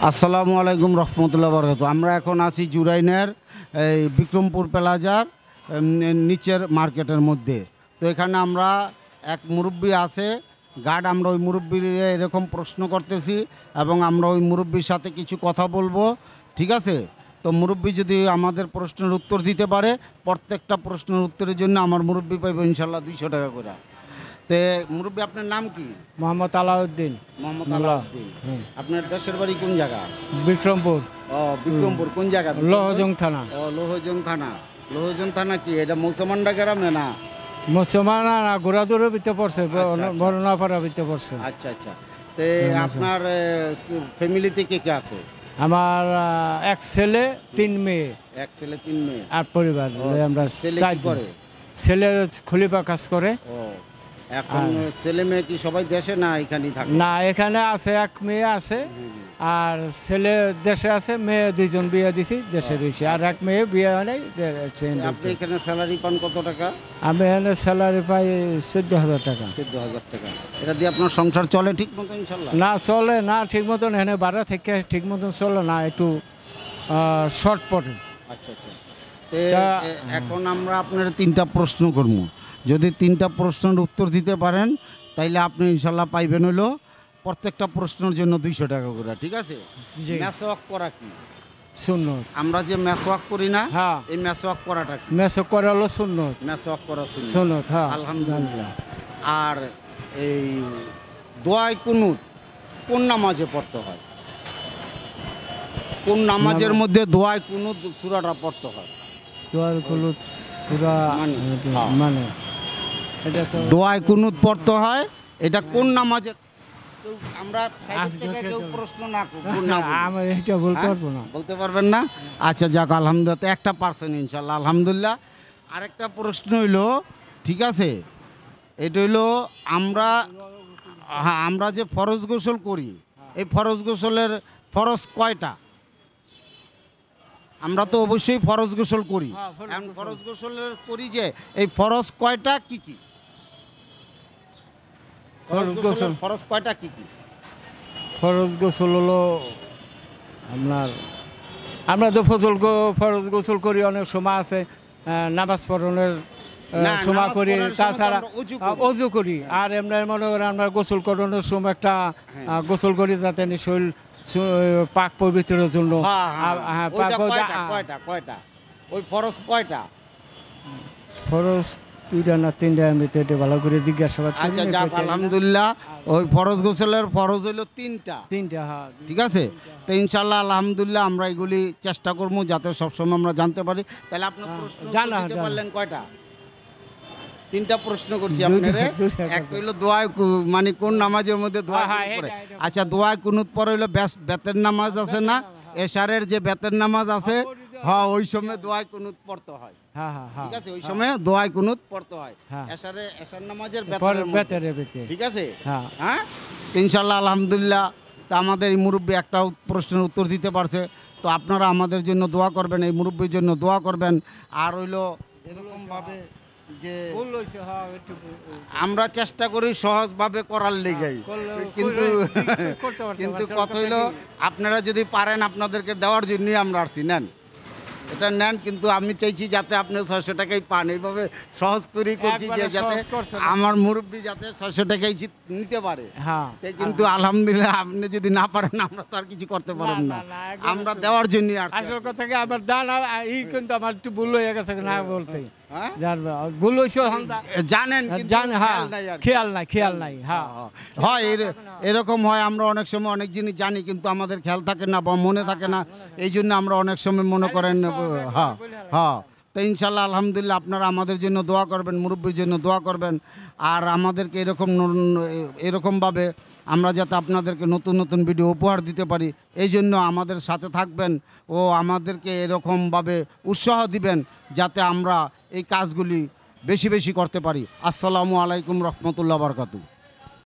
আসসালামু আলাইকুম রহমতুল্লাহ বরকাতুহু। আমরা এখন আছি জুরাইনের এই বিক্রমপুর প্লাজার নিচের মার্কেটের মধ্যে। তো এখানে আমরা এক মুরব্বি আছে গার্ড, আমরা ওই মুরব্বির এরকম প্রশ্ন করতেছি এবং আমরা ওই মুরব্বির সাথে কিছু কথা বলবো, ঠিক আছে? তো মুরব্বি যদি আমাদের প্রশ্নের উত্তর দিতে পারে, প্রত্যেকটা প্রশ্নের উত্তরের জন্য আমার মুরব্বি পাইব ইনশাল্লাহ 200 টাকা করে। তে মুরব্বী, আপনার নাম কি? মোহাম্মদ আলাউদ্দিন। মোহাম্মদ আলাউদ্দিন। আপনার দেশের বাড়ি কোন জায়গা? বিক্রমপুর। ও, বিক্রমপুর কোন জায়গা? লোহজং থানা। ও, লোহজং থানা। লোহজং থানা কি এটা মৌসুমান্ডা গ্রামে না? মুসলমানা না, ঘোরাদুরের ভিতরে পড়ছে, আচ্ছা। বরনাপাড়ার ভিতরে পড়ছে। আচ্ছা আচ্ছা। তে আপনার ফ্যামিলিতে কে কে আছে? আমার এক ছেলে 3 মেয়ে। এক ছেলে 3 মেয়ে। আর পরিবার আমরা ছেলে কি করে? ছেলে খলিফা কাজ করে। ও, এখন ছেলে মেয়ে কি সবাই দেশে না এখানেই থাকে? না, এখানে আছে এক মেয়ে আছে, আর ছেলে দেশে আছে, মেয়ে 2জন বিয়ে দিছি, দেশে রয়েছে, আর এক মেয়ে বিয়ে হয় নাই। আপনি এখানে স্যালারি পান কত টাকা? আমি এখানে স্যালারি পাই 14,000 টাকা। 14,000 টাকা। এটা দিয়ে আপনার সংসার চলে ঠিক মতো ইনশাল্লাহ? না, চলে না ঠিক মতন, এখানে ভাড়া থেকে ঠিক মতন চলে না, একটু শর্ট পড়ে। আচ্ছা আচ্ছা। এখন আমরা আপনার 3টা প্রশ্ন করব। যদি 3টা প্রশ্নের উত্তর দিতে পারেন তাইলে আপনি ইনশাল্লাহ পাইবেন হলো প্রত্যেকটা প্রশ্নের জন্য 200 টাকা করে, ঠিক আছে? ম্যাসওয়াক করা কি? সুন্নত। আমরা যে ম্যাসওয়াক করি না, হ্যাঁ, এই ম্যাসওয়াক করাটা কি? ম্যাসওয়াক করা হলো সুন্নত। ম্যাসওয়াক করা সুন্নত, হ্যাঁ, আলহামদুলিল্লাহ। আর এই দোয়ায়ে কুনুত কোন নামাজে পড়তে হয়? কোন নামাজের মধ্যে দোয়ায়ে কুনুত সূরাটা পড়তে হয়? দোয়ায়ে কুনুত সূরা মানে এটা তো দোয়ায়ে কুনুত পড়তে হয়, এটা কোন নামাজের? আমরা সাইড থেকে কেউ প্রশ্ন না করব না, আমি এটা বলতে পারবো না। বলতে পারবেন না? আচ্ছা, যাক আলহামদুলিল্লাহ, একটা পারছেন ইনশাআল্লাহ, আলহামদুলিল্লাহ। আরেকটা প্রশ্ন হইলো, ঠিক আছে, এটা হইলো আমরা যে ফরজ গোসল করি, এই ফরজ গোসলের ফরজ কয়টা? আমরা তো অবশ্যই ফরজ গোসল করি, এখন ফরজ গোসলের করি যে এই ফরজ কয়টা, কি কি ফরজ কয়টা, কি কি? ফরজ গোসল হলো আমরা তো ফরজ গোসল করি, অনেক সময় আছে নামাজ পড়ানোর সময় করি, তাছাড়া অজু করি, আর এমনি মনে করেন আমরা গোসল করানোর সময় একটা গোসল করি যাতে শরীর পাক পবিত্রের জন্য। ওই ফরজ কয়টা? ফরজ 2টা না 3টা, আমি তো এটা ভালো করে জিজ্ঞাসাবাদ করি। আচ্ছা, যাক আলহামদুলিল্লাহ, ওই ফরজ গোসলের ফরজ হইলো 3টা। হ্যাঁ, ঠিক আছে। তো ইনশাআল্লাহ আলহামদুলিল্লাহ আমরা এগুলি চেষ্টা করবো যাতে সবসময় আমরা জানতে পারি। তাহলে আপনার প্রশ্ন দিতে পারলেন কয়টা? 3টা প্রশ্ন করছি আপনারে। একটা হইলো দোয়ায়ে মানে কোন নামাজের মধ্যে দোয়া করে? আচ্ছা, দোয়ায়ে কুনুত পরে হইলো বেতের নামাজ আছে না, এশারের যে বেতের নামাজ আছে, হ্যাঁ, ওই সময় দোয়ায়ে কুনুত পড়তে হয়। ঠিক আছে, ওই সময় দোয়ায়ে কুনুত পড়তে হয় এশার নামাজের বেতের, ঠিক আছে? হ্যাঁ, ইনশাআল্লাহ আলহামদুলিল্লাহ। তা আমাদের এই মুরব্বী একটা প্রশ্নের উত্তর দিতে পারছে, তো আপনারা আমাদের জন্য দোয়া করবেন, এই মুরব্বীর জন্য দোয়া করবেন। আর হইলো এরকমভাবে যে আমরা চেষ্টা করি সহজভাবে করার লেগেই, কিন্তু কত হইলো আপনারা যদি পারেন আপনাদেরকে দেওয়ার জন্যই আমরা আসছি। নেন, এটা নেন, কিন্তু আমি চাইছি যাতে আপনি 600 টাকাই পান, এইভাবে সহজ করেই করছি যে যাতে আমার মুরব্বী যাতে 600 টাকাই নিতে পারে। কিন্তু আলহামদুলিল্লাহ আপনি যদি না পারেন আমরা তো আর কিছু করতে পারেন না, আমরা দেওয়ার জন্য আসল কথা কি আমার দান এই, কিন্তু আমার একটু ভুল হয়ে গেছে না বলতে, ভুল হয়েছে জানেন, খেয়াল নাই। হয় এরকম হয়, আমরা অনেক সময় অনেক জিনিস জানি কিন্তু আমাদের খেয়াল থাকে না বা মনে থাকে না, এই জন্য আমরা অনেক সময় মনে করেন। হ্যাঁ, তো ইনশাল্লাহ আলহামদুলিল্লাহ আপনারা আমাদের জন্য দোয়া করবেন, মুরব্বীর জন্য দোয়া করবেন। আর আমাদেরকে এরকমভাবে আমরা যাতে আপনাদেরকে নতুন নতুন ভিডিও উপহার দিতে পারি, এই জন্য আমাদের সাথে থাকবেন ও আমাদেরকে এরকমভাবে উৎসাহ দিবেন যাতে আমরা এই কাজগুলি বেশি বেশি করতে পারি। আসসালামু আলাইকুম রহমতুল্লাহ বারকাতুহু।